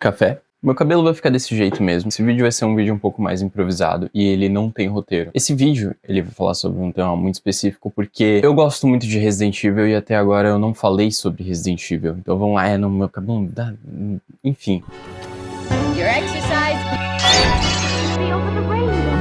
Café. Meu cabelo vai ficar desse jeito mesmo. Esse vídeo vai ser um vídeo um pouco mais improvisado e ele não tem roteiro. Esse vídeo, ele vai falar sobre um tema muito específico porque eu gosto muito de Resident Evil e até agora eu não falei sobre Resident Evil. Então vamos lá, no meu cabelo, enfim. Your exercise. Over the rainbow.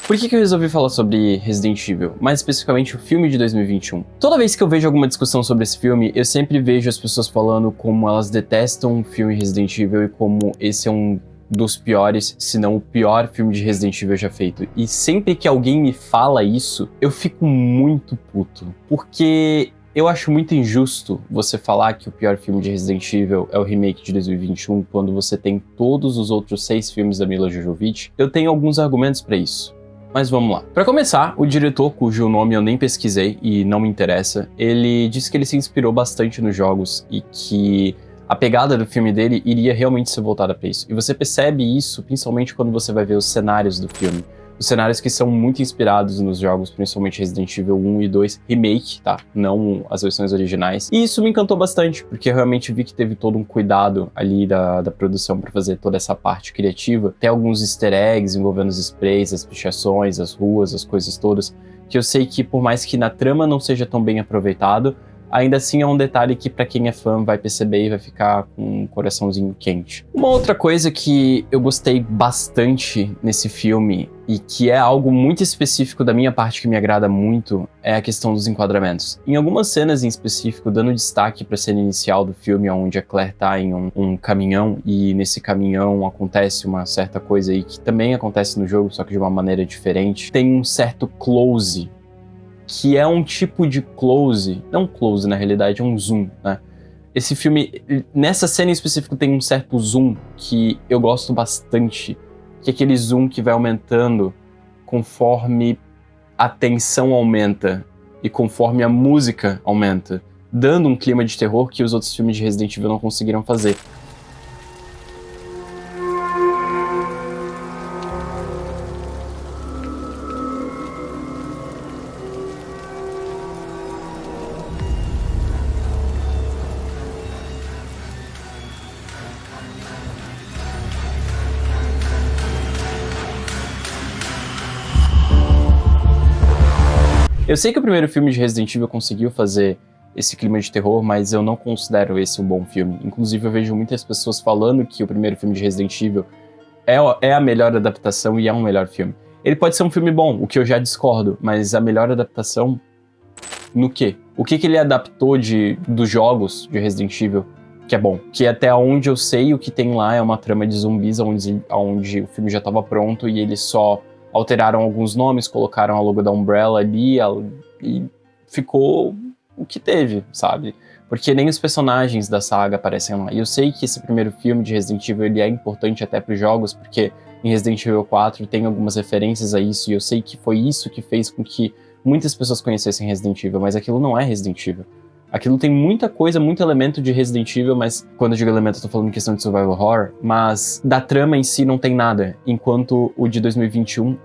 Por que eu resolvi falar sobre Resident Evil? Mais especificamente o filme de 2021. Toda vez que eu vejo alguma discussão sobre esse filme, eu sempre vejo as pessoas falando como elas detestam o filme Resident Evil e como esse é um dos piores, se não o pior filme de Resident Evil já feito. E sempre que alguém me fala isso, eu fico muito puto. Porque eu acho muito injusto você falar que o pior filme de Resident Evil é o remake de 2021, quando você tem todos os outros 6 filmes da Milla Jovovich. Eu tenho alguns argumentos pra isso. Mas vamos lá. Pra começar, o diretor, cujo nome eu nem pesquisei e não me interessa, ele disse que ele se inspirou bastante nos jogos e que a pegada do filme dele iria realmente ser voltada pra isso. E você percebe isso principalmente quando você vai ver os cenários do filme. Os cenários que são muito inspirados nos jogos, principalmente Resident Evil 1 e 2 Remake, tá? Não as versões originais. E isso me encantou bastante, porque eu realmente vi que teve todo um cuidado ali da produção pra fazer toda essa parte criativa. Tem alguns easter eggs envolvendo os sprays, as pichações, as ruas, as coisas todas, que eu sei que por mais que na trama não seja tão bem aproveitado, ainda assim é um detalhe que pra quem é fã vai perceber e vai ficar com um coraçãozinho quente. Uma outra coisa que eu gostei bastante nesse filme e que é algo muito específico da minha parte que me agrada muito é a questão dos enquadramentos. Em algumas cenas em específico, dando destaque pra cena inicial do filme, onde a Claire tá em um caminhão e nesse caminhão acontece uma certa coisa aí que também acontece no jogo, só que de uma maneira diferente, tem um certo close, que é um tipo de close, não close na realidade, é um zoom, né? Esse filme, nessa cena em específico tem um certo zoom que eu gosto bastante, que é aquele zoom que vai aumentando conforme a tensão aumenta e conforme a música aumenta, dando um clima de terror que os outros filmes de Resident Evil não conseguiram fazer. Eu sei que o primeiro filme de Resident Evil conseguiu fazer esse clima de terror, mas eu não considero esse um bom filme. Inclusive, eu vejo muitas pessoas falando que o primeiro filme de Resident Evil é a melhor adaptação e é um melhor filme. Ele pode ser um filme bom, o que eu já discordo, mas a melhor adaptação no quê? O que ele adaptou dos jogos de Resident Evil que é bom? Que até onde eu sei, o que tem lá é uma trama de zumbis onde o filme já estava pronto e eles só alteraram alguns nomes, colocaram a logo da Umbrella ali e ficou o que teve, sabe? Porque nem os personagens da saga aparecem lá. E eu sei que esse primeiro filme de Resident Evil ele é importante até para os jogos, porque em Resident Evil 4 tem algumas referências a isso, e eu sei que foi isso que fez com que muitas pessoas conhecessem Resident Evil, mas aquilo não é Resident Evil. Aquilo tem muita coisa, muito elemento de Resident Evil, mas quando eu digo elemento eu tô falando em questão de survival horror, mas da trama em si não tem nada, enquanto o de 2021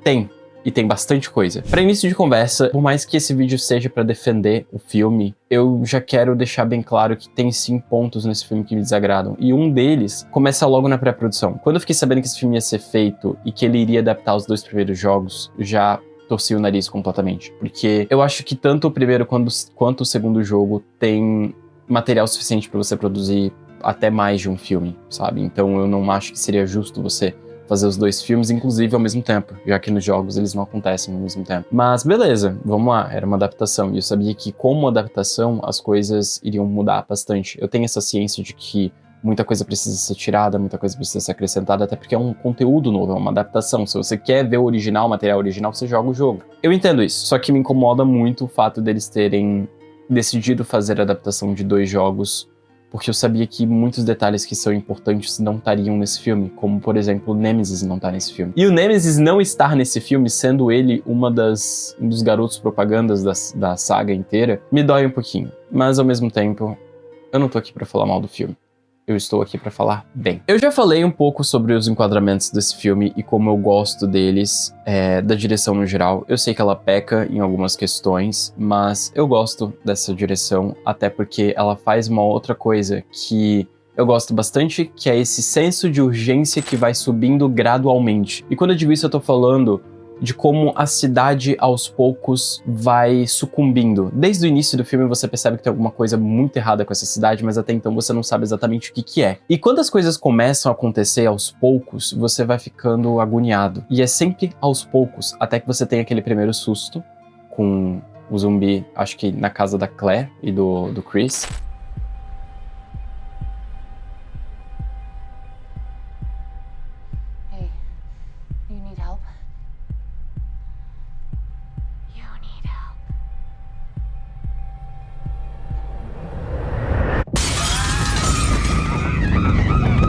tem, e tem bastante coisa. Para início de conversa, por mais que esse vídeo seja para defender o filme, eu já quero deixar bem claro que tem sim pontos nesse filme que me desagradam, e um deles começa logo na pré-produção. Quando eu fiquei sabendo que esse filme ia ser feito e que ele iria adaptar os 2 primeiros jogos, já torci o nariz completamente, porque eu acho que tanto o primeiro quanto o segundo jogo tem material suficiente para você produzir até mais de um filme, sabe? Então eu não acho que seria justo você fazer os 2 filmes, inclusive, ao mesmo tempo, já que nos jogos eles não acontecem ao mesmo tempo. Mas beleza, vamos lá, era uma adaptação, e eu sabia que como adaptação as coisas iriam mudar bastante. Eu tenho essa ciência de que muita coisa precisa ser tirada, muita coisa precisa ser acrescentada, até porque é um conteúdo novo, é uma adaptação. Se você quer ver o original, o material original, você joga o jogo. Eu entendo isso, só que me incomoda muito o fato deles terem decidido fazer a adaptação de 2 jogos porque eu sabia que muitos detalhes que são importantes não estariam nesse filme, como, por exemplo, o Nemesis não tá nesse filme. E o Nemesis não estar nesse filme, sendo ele um dos garotos propagandas da saga inteira, me dói um pouquinho. Mas, ao mesmo tempo, eu não tô aqui pra falar mal do filme. Eu estou aqui pra falar bem. Eu já falei um pouco sobre os enquadramentos desse filme e como eu gosto deles, da direção no geral. Eu sei que ela peca em algumas questões, mas eu gosto dessa direção, até porque ela faz uma outra coisa que eu gosto bastante, que é esse senso de urgência que vai subindo gradualmente. E quando eu digo isso, eu tô falando de como a cidade, aos poucos, vai sucumbindo. Desde o início do filme você percebe que tem alguma coisa muito errada com essa cidade, mas até então você não sabe exatamente o que é. E quando as coisas começam a acontecer aos poucos, você vai ficando agoniado. E é sempre aos poucos, até que você tem aquele primeiro susto com o zumbi, acho que na casa da Claire e do Chris. Hey, you need help? You need help.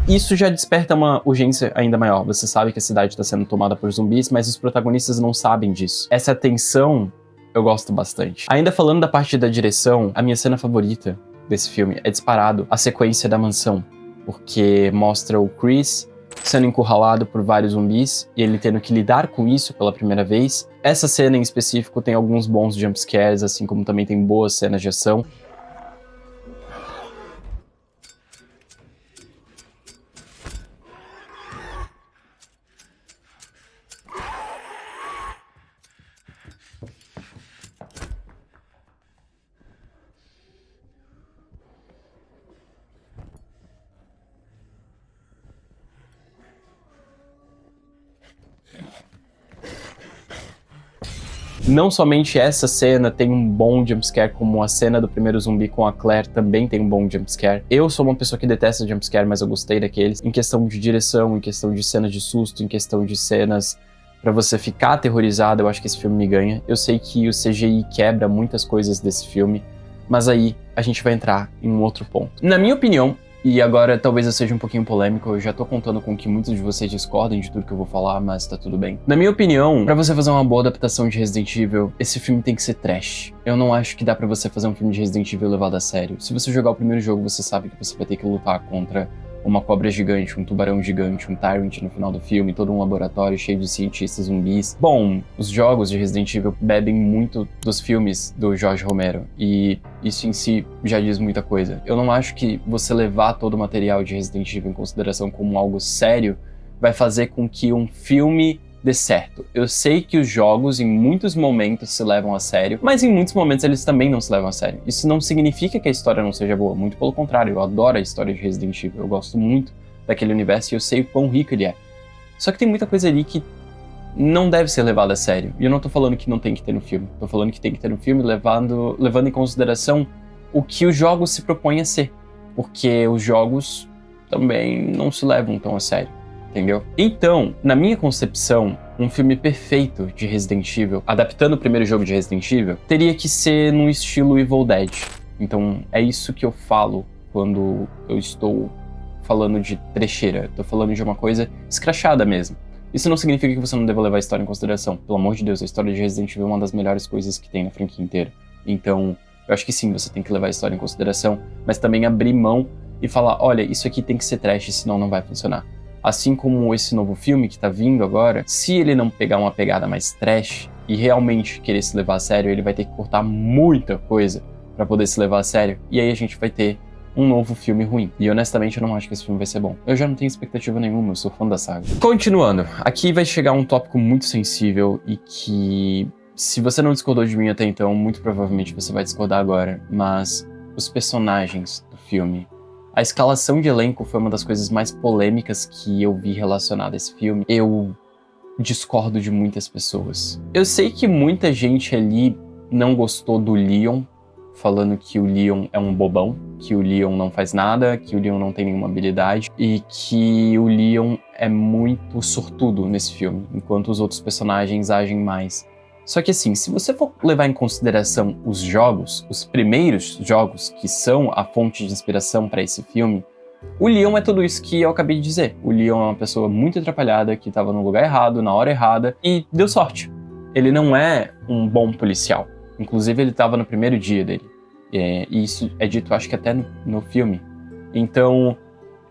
Isso já desperta uma urgência ainda maior. Você sabe que a cidade está sendo tomada por zumbis, mas os protagonistas não sabem disso. Essa tensão eu gosto bastante. Ainda falando da parte da direção, a minha cena favorita desse filme é disparado a sequência da mansão, porque mostra o Chris sendo encurralado por vários zumbis e ele tendo que lidar com isso pela primeira vez. Essa cena em específico tem alguns bons jumpscares, assim como também tem boas cenas de ação. Não somente essa cena tem um bom jumpscare, como a cena do primeiro zumbi com a Claire também tem um bom jumpscare. Eu sou uma pessoa que detesta jumpscare, mas eu gostei daqueles. Em questão de direção, em questão de cenas de susto, em questão de cenas pra você ficar aterrorizado, eu acho que esse filme me ganha. Eu sei que o CGI quebra muitas coisas desse filme, mas aí a gente vai entrar em um outro ponto. Na minha opinião, e agora talvez eu seja um pouquinho polêmico, eu já tô contando com que muitos de vocês discordem de tudo que eu vou falar, mas tá tudo bem. Na minha opinião, pra você fazer uma boa adaptação de Resident Evil, esse filme tem que ser trash. Eu não acho que dá pra você fazer um filme de Resident Evil levado a sério. Se você jogar o primeiro jogo, você sabe que você vai ter que lutar contra uma cobra gigante, um tubarão gigante, um Tyrant no final do filme, todo um laboratório cheio de cientistas zumbis. Bom, os jogos de Resident Evil bebem muito dos filmes do Jorge Romero, e isso em si já diz muita coisa. Eu não acho que você levar todo o material de Resident Evil em consideração como algo sério vai fazer com que um filme dê certo. Eu sei que os jogos em muitos momentos se levam a sério, mas em muitos momentos eles também não se levam a sério. Isso não significa que a história não seja boa, muito pelo contrário, eu adoro a história de Resident Evil, eu gosto muito daquele universo e eu sei o quão rico ele é. Só que tem muita coisa ali que não deve ser levada a sério, e eu não tô falando que não tem que ter no filme, tô falando que tem que ter no filme levando em consideração o que os jogos se propõem a ser, porque os jogos também não se levam tão a sério. Entendeu? Então, na minha concepção, um filme perfeito de Resident Evil, adaptando o primeiro jogo de Resident Evil, teria que ser num estilo Evil Dead. Então, é isso que eu falo quando eu estou falando de trecheira. Tô falando de uma coisa escrachada mesmo. Isso não significa que você não deva levar a história em consideração. Pelo amor de Deus, a história de Resident Evil é uma das melhores coisas que tem na franquia inteira. Então, eu acho que sim, você tem que levar a história em consideração, mas também abrir mão e falar, olha, isso aqui tem que ser trash, senão não vai funcionar. Assim como esse novo filme que tá vindo agora, se ele não pegar uma pegada mais trash e realmente querer se levar a sério, ele vai ter que cortar muita coisa pra poder se levar a sério, e aí a gente vai ter um novo filme ruim. E honestamente eu não acho que esse filme vai ser bom. Eu já não tenho expectativa nenhuma, eu sou fã da saga. Continuando, aqui vai chegar um tópico muito sensível e que, se você não discordou de mim até então, muito provavelmente você vai discordar agora, mas os personagens do filme, a escalação de elenco foi uma das coisas mais polêmicas que eu vi relacionada a esse filme. Eu discordo de muitas pessoas. Eu sei que muita gente ali não gostou do Leon, falando que o Leon é um bobão, que o Leon não faz nada, que o Leon não tem nenhuma habilidade e que o Leon é muito sortudo nesse filme, enquanto os outros personagens agem mais Só que assim, se você for levar em consideração os jogos, os primeiros jogos que são a fonte de inspiração para esse filme, o Leon é tudo isso que eu acabei de dizer. O Leon é uma pessoa muito atrapalhada, que estava no lugar errado, na hora errada, e deu sorte. Ele não é um bom policial. Inclusive, ele estava no primeiro dia dele. E isso é dito, acho que até no filme. Então,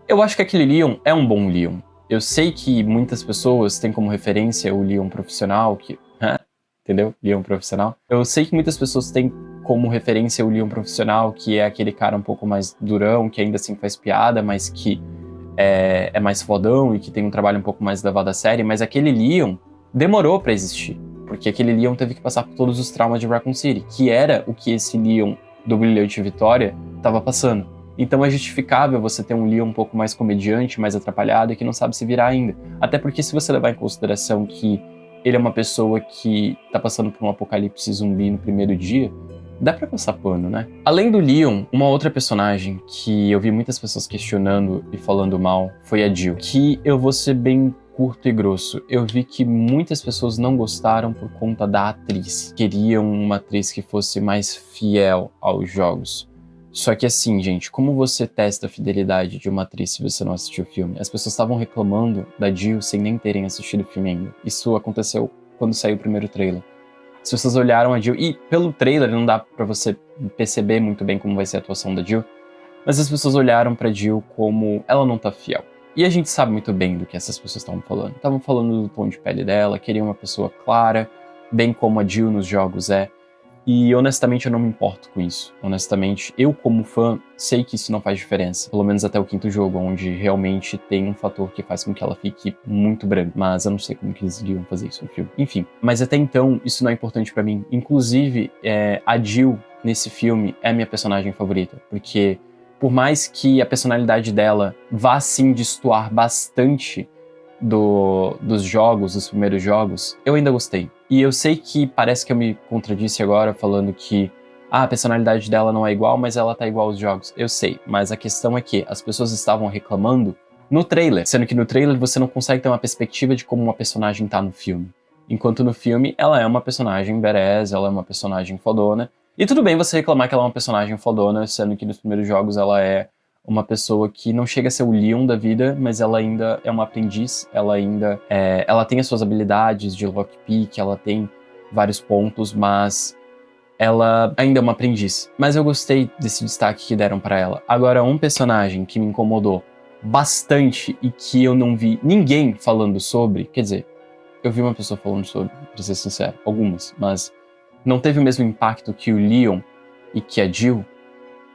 eu acho que aquele Leon é um bom Leon. Eu sei que muitas pessoas têm como referência o Leon profissional, entendeu? Leon profissional. Eu sei que muitas pessoas têm como referência o Leon profissional, que é aquele cara um pouco mais durão, que ainda assim faz piada, mas que é mais fodão e que tem um trabalho um pouco mais levado a sério. Mas aquele Leon demorou pra existir, porque aquele Leon teve que passar por todos os traumas de Raccoon City, que era o que esse Leon do Brilhante Vitória estava passando. Então é justificável você ter um Leon um pouco mais comediante, mais atrapalhado e que não sabe se virar ainda. Até porque se você levar em consideração que ele é uma pessoa que tá passando por um apocalipse zumbi no primeiro dia, dá pra passar pano, né? Além do Leon, uma outra personagem que eu vi muitas pessoas questionando e falando mal foi a Jill, que eu vou ser bem curto e grosso. Eu vi que muitas pessoas não gostaram por conta da atriz. Queriam uma atriz que fosse mais fiel aos jogos. Só que assim, gente, como você testa a fidelidade de uma atriz se você não assistiu o filme? As pessoas estavam reclamando da Jill sem nem terem assistido o filme ainda. Isso aconteceu quando saiu o primeiro trailer. As pessoas olharam a Jill, e pelo trailer não dá pra você perceber muito bem como vai ser a atuação da Jill, mas as pessoas olharam pra Jill como ela não tá fiel. E a gente sabe muito bem do que essas pessoas estavam falando. Estavam falando do tom de pele dela, queriam uma pessoa clara, bem como a Jill nos jogos é. E honestamente eu não me importo com isso. Honestamente, eu como fã sei que isso não faz diferença. Pelo menos até o quinto jogo, onde realmente tem um fator que faz com que ela fique muito branca. Mas eu não sei como que eles iriam fazer isso no filme. Enfim, mas até então isso não é importante pra mim. Inclusive, a Jill nesse filme é a minha personagem favorita. Porque por mais que a personalidade dela vá sim destoar bastante dos jogos, dos primeiros jogos, eu ainda gostei. E eu sei que parece que eu me contradisse agora falando que a personalidade dela não é igual, mas ela tá igual aos jogos. Eu sei, mas a questão é que as pessoas estavam reclamando no trailer, sendo que no trailer você não consegue ter uma perspectiva de como uma personagem tá no filme. Enquanto no filme ela é uma personagem badass, ela é uma personagem fodona. E tudo bem você reclamar que ela é uma personagem fodona, sendo que nos primeiros jogos ela é uma pessoa que não chega a ser o Leon da vida, mas ela ainda é uma aprendiz, ela tem as suas habilidades de lockpick, ela tem vários pontos, mas ela ainda é uma aprendiz. Mas eu gostei desse destaque que deram pra ela. Agora, um personagem que me incomodou bastante e que eu não vi ninguém falando sobre, quer dizer, eu vi uma pessoa falando sobre, pra ser sincero, algumas, mas não teve o mesmo impacto que o Leon e que a Jill,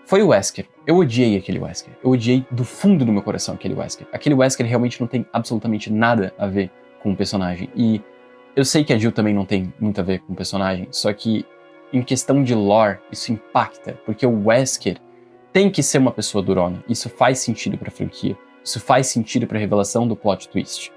foi o Wesker. Eu odiei aquele Wesker. Eu odiei do fundo do meu coração aquele Wesker. Aquele Wesker realmente não tem absolutamente nada a ver com o personagem. E eu sei que a Jill também não tem muito a ver com o personagem, só que em questão de lore, isso impacta, porque o Wesker tem que ser uma pessoa durona. Isso faz sentido pra franquia. Isso faz sentido pra revelação do plot twist.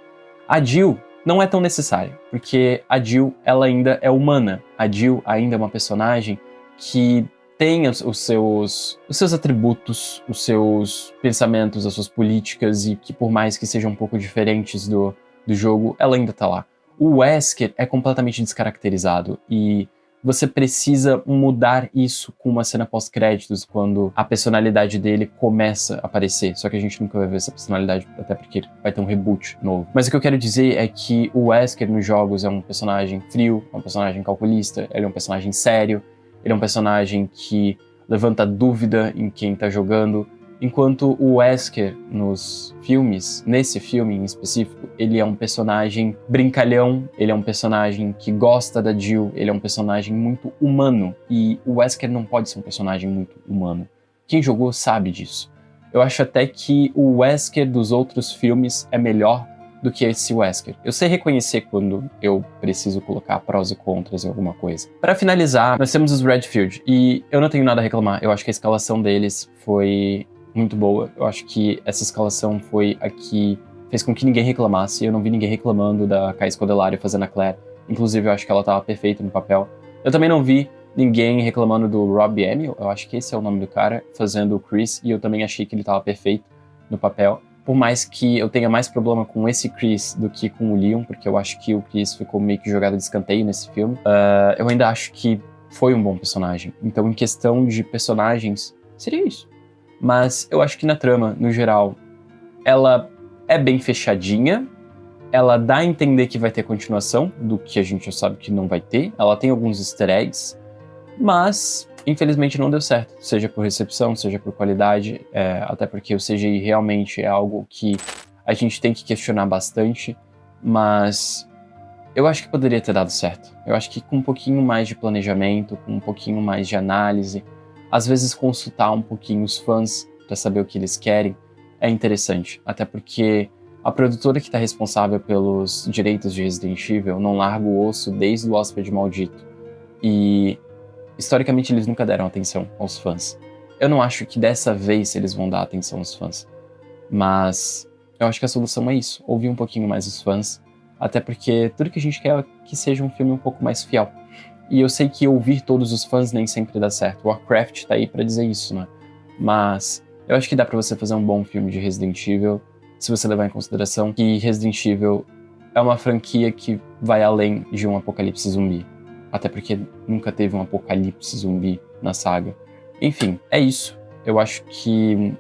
A Jill não é tão necessária, porque a Jill, ela ainda é humana. A Jill ainda é uma personagem que tem os seus atributos, os seus pensamentos, as suas políticas, e que por mais que sejam um pouco diferentes do jogo, ela ainda tá lá. O Wesker é completamente descaracterizado e você precisa mudar isso com uma cena pós-créditos, quando a personalidade dele começa a aparecer. Só que a gente nunca vai ver essa personalidade, até porque vai ter um reboot novo. Mas o que eu quero dizer é que o Wesker nos jogos é um personagem frio, é um personagem calculista, ele é um personagem sério, ele é um personagem que levanta dúvida em quem tá jogando, enquanto o Wesker nos filmes, nesse filme em específico, ele é um personagem brincalhão, ele é um personagem que gosta da Jill, ele é um personagem muito humano, e o Wesker não pode ser um personagem muito humano. Quem jogou sabe disso. Eu acho até que o Wesker dos outros filmes é melhor do que esse Wesker. Eu sei reconhecer quando eu preciso colocar prós e contras em alguma coisa. Para finalizar, nós temos os Redfield, e eu não tenho nada a reclamar. Eu acho que a escalação deles foi muito boa. Eu acho que essa escalação foi a que fez com que ninguém reclamasse. Eu não vi ninguém reclamando da Kai Scodelario fazendo a Claire. Inclusive, eu acho que ela tava perfeita no papel. Eu também não vi ninguém reclamando do Rob Amell, eu acho que esse é o nome do cara, fazendo o Chris, e eu também achei que ele tava perfeito no papel. Por mais que eu tenha mais problema com esse Chris do que com o Leon, porque eu acho que o Chris ficou meio que jogado de escanteio nesse filme, eu ainda acho que foi um bom personagem. Então, em questão de personagens, seria isso. Mas eu acho que na trama, no geral, ela é bem fechadinha, ela dá a entender que vai ter continuação, do que a gente já sabe que não vai ter, ela tem alguns easter eggs, mas infelizmente não deu certo, seja por recepção, seja por qualidade, até porque o CGI realmente é algo que a gente tem que questionar bastante, mas eu acho que poderia ter dado certo. Eu acho que com um pouquinho mais de planejamento, com um pouquinho mais de análise, às vezes consultar um pouquinho os fãs para saber o que eles querem é interessante, até porque a produtora que está responsável pelos direitos de Resident Evil não larga o osso desde o Hóspede Maldito, e historicamente eles nunca deram atenção aos fãs. Eu não acho que dessa vez eles vão dar atenção aos fãs, mas eu acho que a solução é isso, ouvir um pouquinho mais os fãs, até porque tudo que a gente quer é que seja um filme um pouco mais fiel. E eu sei que ouvir todos os fãs nem sempre dá certo. Warcraft tá aí pra dizer isso, né? Mas eu acho que dá pra você fazer um bom filme de Resident Evil, se você levar em consideração que Resident Evil é uma franquia que vai além de um apocalipse zumbi. Até porque nunca teve um apocalipse zumbi na saga. Enfim, é isso. Eu acho que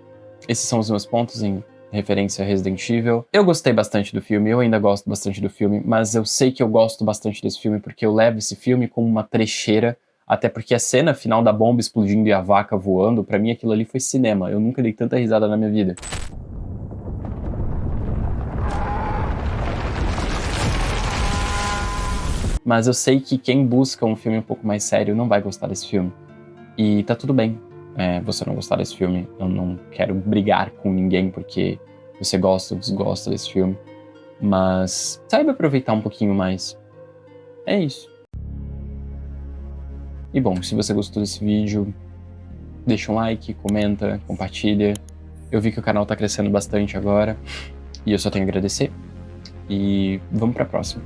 esses são os meus pontos em referência a Resident Evil. Eu gostei bastante do filme, eu ainda gosto bastante do filme, mas eu sei que eu gosto bastante desse filme porque eu levo esse filme como uma trecheira, até porque a cena final da bomba explodindo e a vaca voando, pra mim aquilo ali foi cinema. Eu nunca dei tanta risada na minha vida. Mas eu sei que quem busca um filme um pouco mais sério não vai gostar desse filme. E tá tudo bem você não gostar desse filme. Eu não quero brigar com ninguém porque você gosta ou desgosta desse filme. Mas saiba aproveitar um pouquinho mais. É isso. E bom, se você gostou desse vídeo, deixa um like, comenta, compartilha. Eu vi que o canal tá crescendo bastante agora. E eu só tenho a agradecer. E vamos pra próxima.